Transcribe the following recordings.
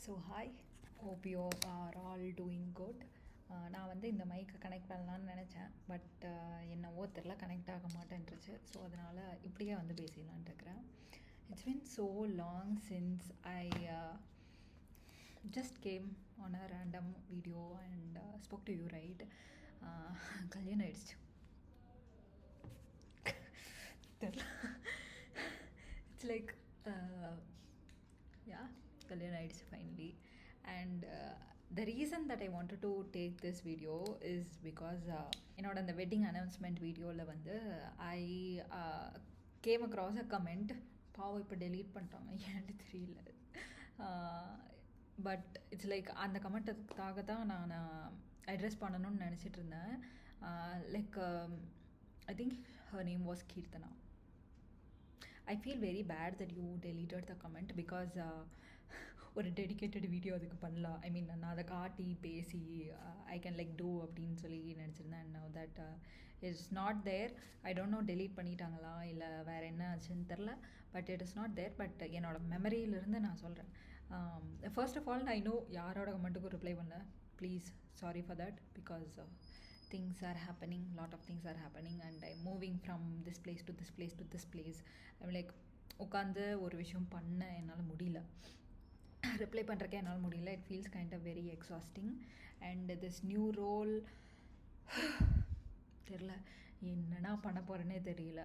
So hi, hope you are all doing good. நான் வந்து இந்த மைக்கை கனெக்ட் பண்ணலான்னு நினச்சேன், பட் என்னவோ தெரில கனெக்ட் ஆக மாட்டேன்ருச்சு. ஸோ அதனால் இப்படியே வந்து பேசிடலான்ட்டு இருக்கிறேன். It's been so long since I just came on a random video and spoke to you, right? கல்யாணம் ஆயிடுச்சு. It's like yeah, கல்யாணம் ஆயிடுச்சு finally. And the reason that I wanted to take this video is because என்னோட அந்த wedding announcement வீடியோவில் வந்து I came across a comment. பாவம் இப்போ டெலீட் பண்ணிட்டாங்க, ஏன்ட்டு தெரியல. பட் இட்ஸ் லைக் அந்த கமெண்ட்டுக்காக தான் நான் அட்ரெஸ் பண்ணணும்னு நினச்சிட்டு இருந்தேன். Like I think her name was Keerthana. I feel very bad that you deleted the comment because ஒரு டெடிக்கேட்டட் வீடியோ அதுக்கு பண்ணலாம். ஐ மீன் நான் அதை காட்டி பேசி ஐ கேன் லைக் டூ அப்படின்னு சொல்லி நினச்சிருந்தேன். Now that it's not there. I don't know delete பண்ணிட்டாங்களா இல்லை வேறு என்ன ஆச்சுன்னு தெரில. But it is not there. But என்னோட மெமரியிலிருந்து நான் சொல்கிறேன். ஃபர்ஸ்ட் ஆஃப் ஆல் நான் இன்னும் யாரோட கமெண்ட்டுக்கும் ரிப்ளை பண்ணல. Please sorry for that because things are happening, lot of things are happening and I'm moving from this place to this place to this place. I'm like உட்காந்து ஒரு விஷயம் பண்ண என்னால் முடியல, ரிப்ளை பண்ணுறக்கே என்னால் முடியல. It feels kind of very exhausting. And this new role தெரில என்னென்னா பண்ண போகிறேன்னே தெரியல.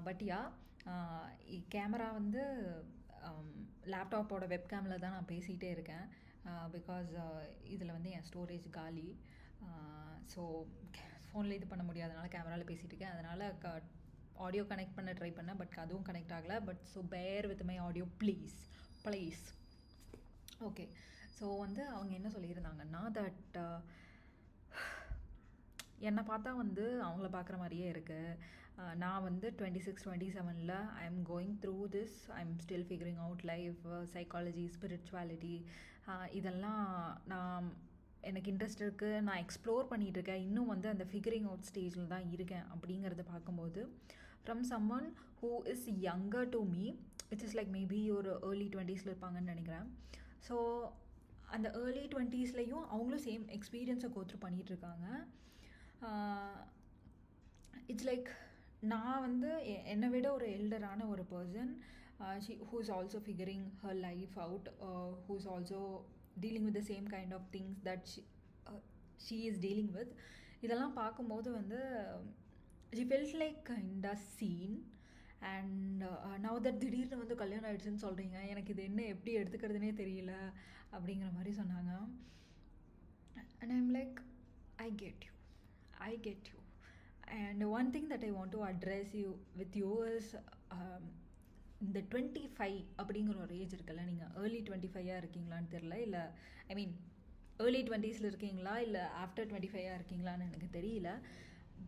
பட் யா, கேமரா வந்து லேப்டாப்போட வெப்கேமில் தான் நான் பேசிகிட்டே இருக்கேன். பிகாஸ் இதில் வந்து என் ஸ்டோரேஜ் காலி. ஸோ ஃபோனில் இது பண்ண முடியாதனால கேமராவில் பேசிகிட்டு இருக்கேன். அதனால் ஆடியோ கனெக்ட் பண்ண ட்ரை பண்ணேன், பட் அதுவும் கனெக்ட் ஆகலை. But so bear with my audio please. Okay, so வந்து அவங்க என்ன சொல்லியிருந்தாங்கன்னா தட் என்னை பார்த்தா வந்து அவங்கள பார்க்குற மாதிரியே இருக்குது. நான் வந்து 26-27 I am going through this. I am still figuring out life, psychology, spirituality, இதெல்லாம் நான் எனக்கு இன்ட்ரெஸ்ட் இருக்குது. நான் எக்ஸ்ப்ளோர் பண்ணிகிட்ருக்கேன். இன்னும் வந்து அந்த ஃபிகரிங் அவுட் ஸ்டேஜில் தான் இருக்கேன். அப்படிங்கிறத பார்க்கும்போது from someone who is younger to me, which is like maybe ஒரு ஏர்லி 20s இருப்பாங்கன்னு நினைக்கிறேன். ஸோ அந்த ஏர்லி 20sலையும் அவங்களும் சேம் எக்ஸ்பீரியன்ஸை கோத்ரூ பண்ணிகிட்ருக்காங்க. இட்ஸ் லைக் நான் வந்து என்னை விட ஒரு எல்டரான ஒரு person, who is also figuring her life out, who is also dealing with the same kind of things that she is dealing with. இதெல்லாம் பார்க்கும்போது வந்து she felt like kind of seen. and now that திடீர்னு வந்து கல்யாணம் ஆயிடுச்சுன்னு சொல்கிறீங்க, எனக்கு இது என்ன எப்படி எடுத்துக்கிறதுனே தெரியல அப்படிங்கிற மாதிரி சொன்னாங்க. and I'm like I get you. and one thing that I want to address with you is இந்த 25 அப்படிங்கிற ஒரு ஏஜ் இருக்குல்ல, நீங்கள் ஏர்லி 25 இருக்கீங்களான்னு தெரில, இல்லை ஐ மீன் ஏர்லி 20s இருக்கீங்களா இல்லை ஆஃப்டர் 25 இருக்கீங்களான்னு எனக்கு தெரியல.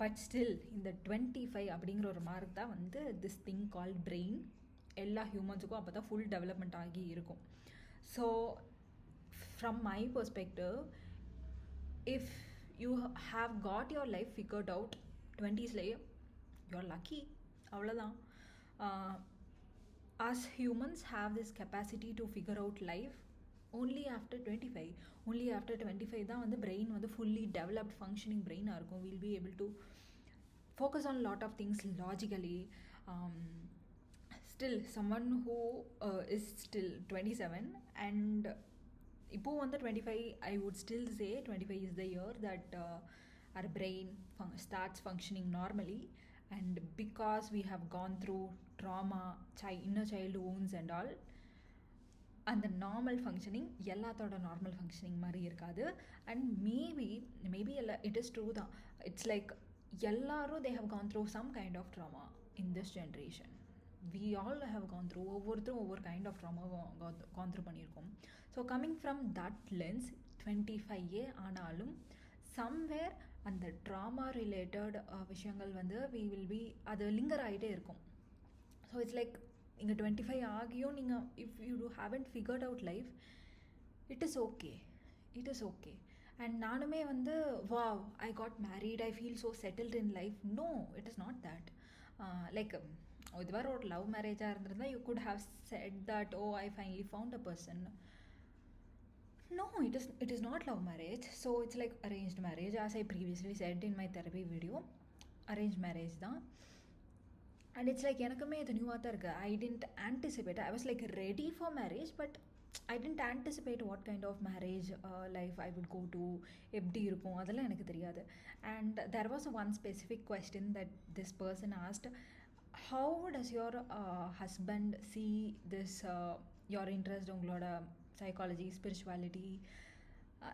பட் ஸ்டில் இந்த 25 அப்படிங்கிற ஒரு மார்க் தான் வந்து திஸ் திங் கால்ட் பிரெயின். எல்லா ஹியூமன்ஸுக்கும் அப்போ தான் ஃபுல் டெவலப்மெண்ட் ஆகி இருக்கும். So from my perspective, if you have got your life figured out 20sலேயே, யூ ஆர் லக்கி. அவ்வளோதான். Us humans have this capacity to figure out life only after 25. Only after 25 தான் வந்து brain வந்து fully developed functioning brain இருக்கும். We'll be able to focus on lot of things logically. Still someone who is still 27 and இப்போ வந்து 25, I would still say 25 is the year that our brain starts functioning normally. And because we have gone through trauma, inner child wounds and all, அந்த normal functioning எல்லாத்தோட normal functioning மாதிரி இருக்காது. And maybe எல்லா it is true தான். It's like எல்லாரும் they have gone through some kind of trauma in this generation. We all have gone through, ஒவ்வொருத்தரும் ஒவ்வொரு kind of trauma gone through பண்ணியிருக்கோம். So coming from that lens 25 ஆனாலும் somewhere அந்த drama related விஷயங்கள் வந்து அது linker ஆகிட்டே இருக்கும். ஸோ இட்ஸ் லைக் இங்கே 25 ஆகியும் நீங்கள் if you haven't figured out life, it is okay. And நானுமே வந்து wow I got married, I feel so settled in life. No, it is not that. Like இதுவரை ஒரு லவ் மேரேஜாக இருந்திருந்தால் you could have said that, oh I finally found a person. No, it is not love marriage. So it's like arranged marriage. As I previously said in my therapy video, arranged marriage தான். And it's like எனக்குமே இது நியூவாக தான் இருக்குது. I didn't anticipate. I was like ready for marriage, but I didn't anticipate what kind of marriage life I would go to, எப்படி இருக்கும் அதெல்லாம் எனக்கு தெரியாது. And there was one specific question that this person asked, how does your husband see this your interest, உங்களோட psychology, spirituality,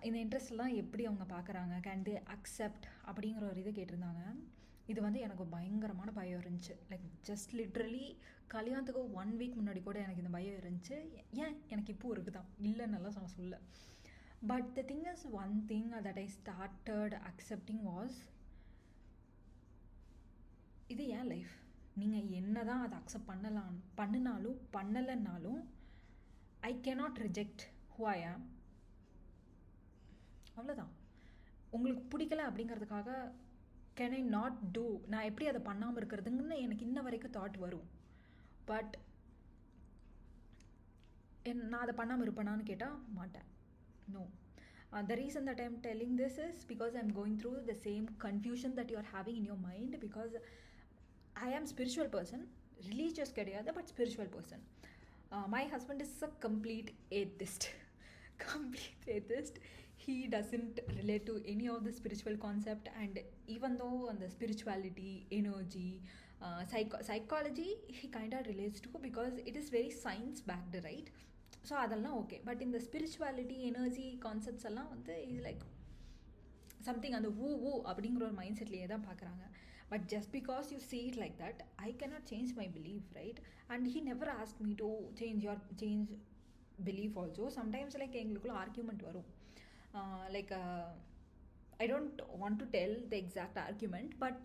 இந்த இன்ட்ரெஸ்ட்லாம் எப்படி அவங்க பார்க்குறாங்க, கேன் தே அக்செப்ட் அப்படிங்கிற ஒரு இது கேட்டிருந்தாங்க. இது வந்து எனக்கு பயங்கரமான பயம் இருந்துச்சு. லைக் ஜஸ்ட் லிட்ரலி கல்யாணத்துக்கு 1 வீக் முன்னாடி கூட எனக்கு இந்த பயம் இருந்துச்சு. ஏன் எனக்கு இப்போது இருக்குது தான், இல்லைன்னெல்லாம் நான் சொல்ல. But the thing is, one thing that I started accepting was, இது ஏன் லைஃப். நீங்கள் என்ன தான் அதை அக்செப்ட் பண்ணினாலும் பண்ணலைன்னாலும் I cannot reject who I am. அவ்வளோதான். உங்களுக்கு பிடிக்கல அப்படிங்கிறதுக்காக கேன் ஐ நாட் டூ, நான் எப்படி அதை பண்ணாமல் இருக்கிறதுங்கன்னு எனக்கு இன்ன வரைக்கும் தாட் வரும். பட் நான் அதை பண்ணாமல் இருப்பேனான்னு கேட்டால் மாட்டேன். No. The reason that I am telling this is because I am going through the same confusion that you are having in your mind, because I am spiritual person, religious கிடையாது, but spiritual person. My husband is a complete atheist. Complete atheist. He doesn't relate to any of the spiritual concept, and even though on the spirituality, energy, psychology he kind of relates to, because it is very science backed, right? So அதெல்லாம் okay. But இந்த spirituality, energy concepts எல்லாம் வந்து is like something அந்த ஊ அப்படிங்கிற ஒரு mind செட்லேயே தான் பார்க்குறாங்க. But just because you see it like that, I cannot change my belief, right? And he never asked me to change belief also. Sometimes like எங்களுக்குள்ள argument வரும். I don't want to tell the exact argument, but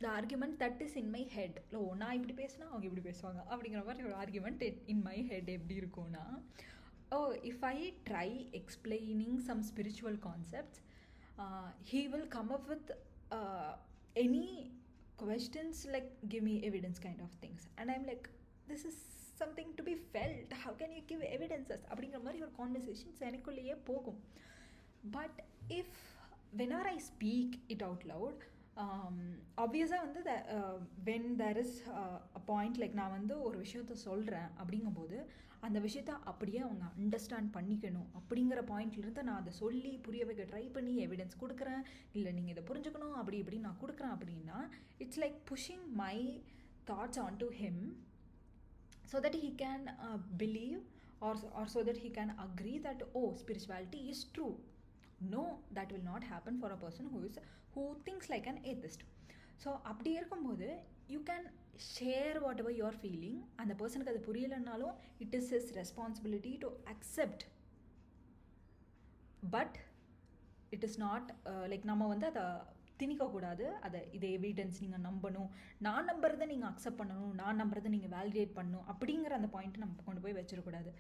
the argument that is in my head, நான் இப்படி பேசினா அவங்க இப்படி பேசுவாங்க அப்படிங்கிற மாதிரி ஒரு ஆர்கியூமெண்ட் in my head எப்படி இருக்கும்னா, if I try explaining some spiritual concepts, he will come up with any questions like give me evidence kind of things, and I'm like, this is something to be felt, how can you give evidences அப்படிங்கிற மாதிரி ஒரு conversations எனக்குள்ளேயே போகும். But if whenever I speak it out loud, obviously வந்து when there is a point, like நான் வந்து ஒரு விஷயத்த சொல்கிறேன் அப்படிங்கும்போது அந்த விஷயத்த அப்படியே அவங்க அண்டர்ஸ்டாண்ட் பண்ணிக்கணும் அப்படிங்கிற பாயிண்ட்லேருந்து நான் அதை சொல்லி புரிய வைக்க ட்ரை பண்ணி எவிடன்ஸ் கொடுக்குறேன், இல்லை நீங்கள் இதை புரிஞ்சுக்கணும் அப்படி இப்படி நான் கொடுக்குறேன் அப்படின்னா, it's like pushing my thoughts on to him so that he can believe or so that he can agree that spirituality is true. No, that will not happen for a person who thinks like an atheist. So அப்படி இருக்கும்போது you can share whatever you are feeling. அந்த பர்சனுக்கு அது புரியலைன்னாலும் it is his responsibility to accept, but it is not like நம்ம வந்து அதை திணிக்கக்கூடாது. இதை evidence நீங்கள் நம்பணும், நான் நம்புறதை நீங்கள் அக்செப்ட் பண்ணணும், நான் நம்புறதை நீங்கள் வேலிடேட் பண்ணணும் அப்படிங்கிற அந்த பாயிண்ட்டை நம்ம கொண்டு போய் வச்சிடக்கூடாது.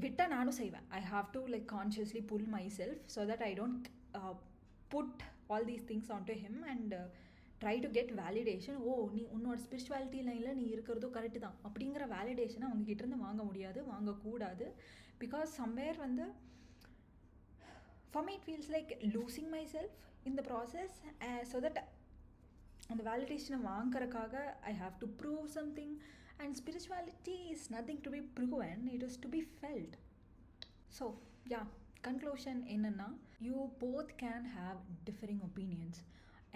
விட்டால் நானும் செய்வேன். I have to like consciously pull myself so that I don't put all these things on to him and try to get validation. நீ உன்னோட ஸ்பிரிச்சுவாலிட்டி லைனில் நீ இருக்கிறதோ கரெக்டு தான் அப்படிங்கிற வேலிடேஷனை அவங்ககிட்டேருந்து வாங்க முடியாது, வாங்கக்கூடாது. பிகாஸ் சம்வேர் வந்து for me it feels like losing myself in the process, so that அந்த வேலிடேஷனை வாங்கறதுக்காக I have to prove something, and spirituality is nothing to be proven, it is to be felt. So yeah, conclusion என்னன்னா, you both can have differing opinions,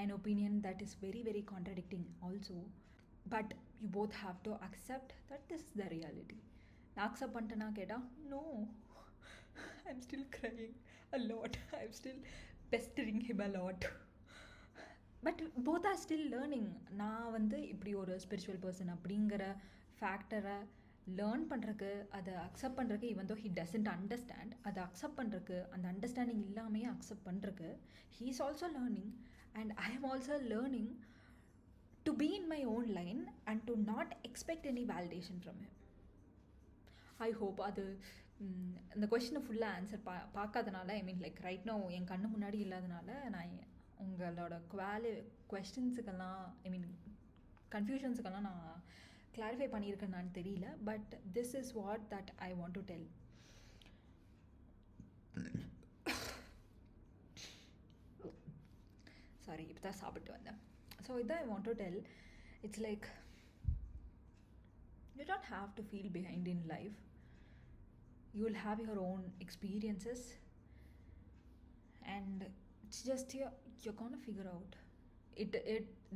an opinion that is very very contradicting also, but you both have to accept that this is the reality. நான் accept பண்ணிட்டேன்னா கேட்டால் no, I'm still crying a lot, I'm still pestering him a lot, but both are still learning. நான் வந்து இப்படி ஒரு spiritual person அப்படிங்கிற ஃபேக்டரை learn பண்ணுறக்கு, அதை அக்செப்ட் பண்ணுறக்கு, even though he doesn't understand, அதை அக்செப்ட் பண்ணுறக்கு, அந்த அண்டர்ஸ்டாண்டிங் இல்லாமையே அக்செப்ட் பண்ணுறக்கு he is also learning, and I am also learning to be in my own line and to not expect any validation from him. I hope அது இந்த கொஷினை ஃபுல்லாக answer பார்க்காதனால, ஐ mean like right no என் கண்ணு முன்னாடி இல்லாதனால நான் உங்களோட கொஸ்டின்ஸுக்கெல்லாம், ஐ மீன் கன்ஃபியூஷன்ஸுக்கெல்லாம் நான் கிளாரிஃபை பண்ணியிருக்கேன்னு தெரியல. But this is what that I want to tell. Sorry இப்போ தான் சாப்பிட்டு வந்தேன். ஸோ இதான் I want to tell. It's like you don't have to feel behind in life. You will have your own experiences, and it's just you're gonna figure out it.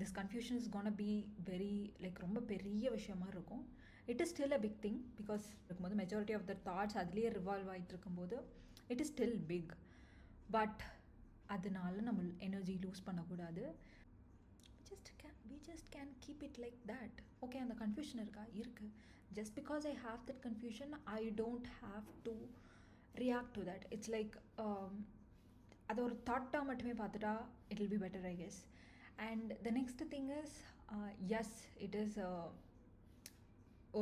This confusion is gonna be very like ரொம்ப பெரிய விஷயமா இருக்கும். It is still a big thing because இருக்கும்போது majority of the thoughts அதுலேயே revolve ஆகிட்டு இருக்கும்போது it is still big. But அதனால நம்ம எனர்ஜி லூஸ் பண்ணக்கூடாது. we just can keep it like that. Okay, அந்த கன்ஃபியூஷன் இருக்கு. Just because I have that confusion, I don't have to react to that. It's like அது ஒரு தாட்டாக மட்டுமே பார்த்துட்டா it will be better, I guess. And the next thing is yes, it is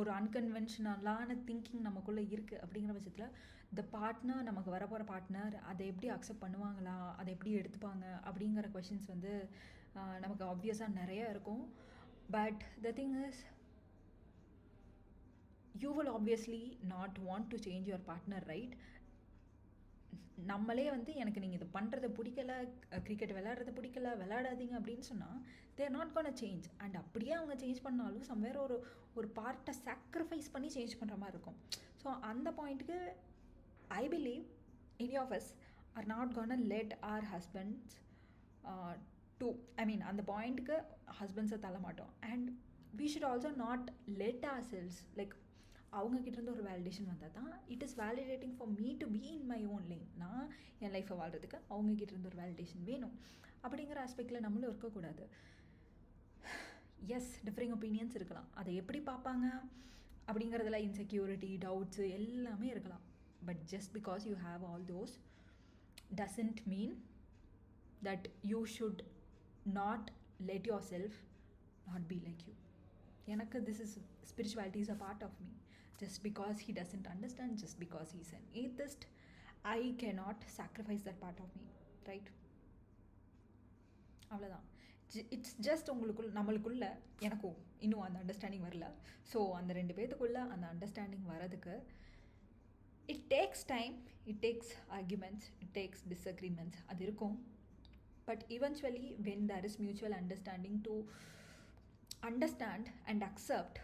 ஒரு அன்கன்வென்ஷனலான thinking நமக்குள்ளே இருக்குது. அப்படிங்கிற பட்சத்தில் த பார்ட்னர், நமக்கு வரப்போகிற பார்ட்னர் அதை எப்படி அக்செப்ட் பண்ணுவாங்களா, அதை எப்படி எடுத்துப்பாங்க அப்படிங்கிற கொஷின்ஸ் வந்து நமக்கு ஆப்வியஸாக நிறைய இருக்கும். But the thing is you will obviously not want to change your partner, right? நம்மளே வந்து எனக்கு நீங்கள் இது பண்ணுறது பிடிக்கல, கிரிக்கெட் விளையாடுறது பிடிக்கல, விளையாடாதீங்க அப்படின்னு சொன்னால் தேர் நாட் கோன் சேஞ்ச். அண்ட் அப்படியே அவங்க சேஞ்ச் பண்ணாலும் சம்வேர் ஒரு பார்ட்டை சாக்ரிஃபைஸ் பண்ணி சேஞ்ச் பண்ணுற மாதிரி இருக்கும். ஸோ அந்த பாயிண்ட்டுக்கு I believe any of us are not gonna let our husbands அந்த பாயிண்ட்டுக்கு ஹஸ்பண்ட்ஸை தள்ள மாட்டோம். And we should also not let ourselves like அவங்கக்கிட்டேருந்து ஒரு வேலிடேஷன் வந்தால் தான் it is validating for me to be in my own line. நான் என் லைஃப்பை வாழ்கிறதுக்கு அவங்கக்கிட்டேருந்து ஒரு வேலிடேஷன் வேணும். அப்படிங்கிற ஆஸ்பெக்டில் நம்மளும் இருக்கக்கூடாது. எஸ், டிஃப்ரெண்ட் ஒப்பீனியன்ஸ் இருக்கலாம். அதை எப்படி பார்ப்பாங்க அப்படிங்கிறதுல இன்செக்யூரிட்டி, டவுட்ஸு எல்லாமே இருக்கலாம். But just because you have all those doesn't mean that you should not let yourself not be like you. எனக்கு this is spirituality is a part of me. Just because he doesn't understand, just because he's an atheist, I cannot sacrifice that part of me, right? அவ்வளோதான். It's just நம்மளுக்குள்ள எனக்கும் இன்னும் அந்த understanding வரல. So அந்த 2 பேத்துக்குள்ளே அந்த understanding வரதுக்கு it takes time, it takes arguments, it takes disagreements, அது இருக்கும். But eventually, when there is mutual understanding to understand and accept,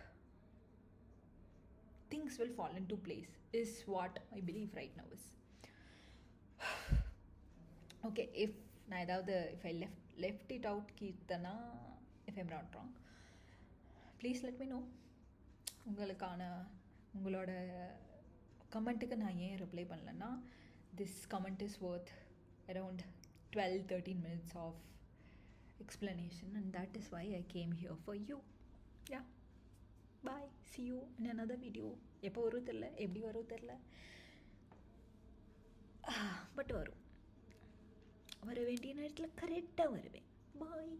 things will fall into place, is what I believe right now is. Okay, if I left it out, Keerthana, if I'm not wrong, please let me know. உங்களோட கமெண்ட்டுக்கு நான் ஏன் reply பண்ணலன்னா, this comment is worth around 12-13 minutes of explanation, and that is why I came here for you. Yeah, bye, see you in another video. எப்போ வரும் தெரில, எப்படி வரும் தெரில, பட் வரும். வர வேண்டிய நேரத்தில் கரெக்டாக வருவேன். பாய்.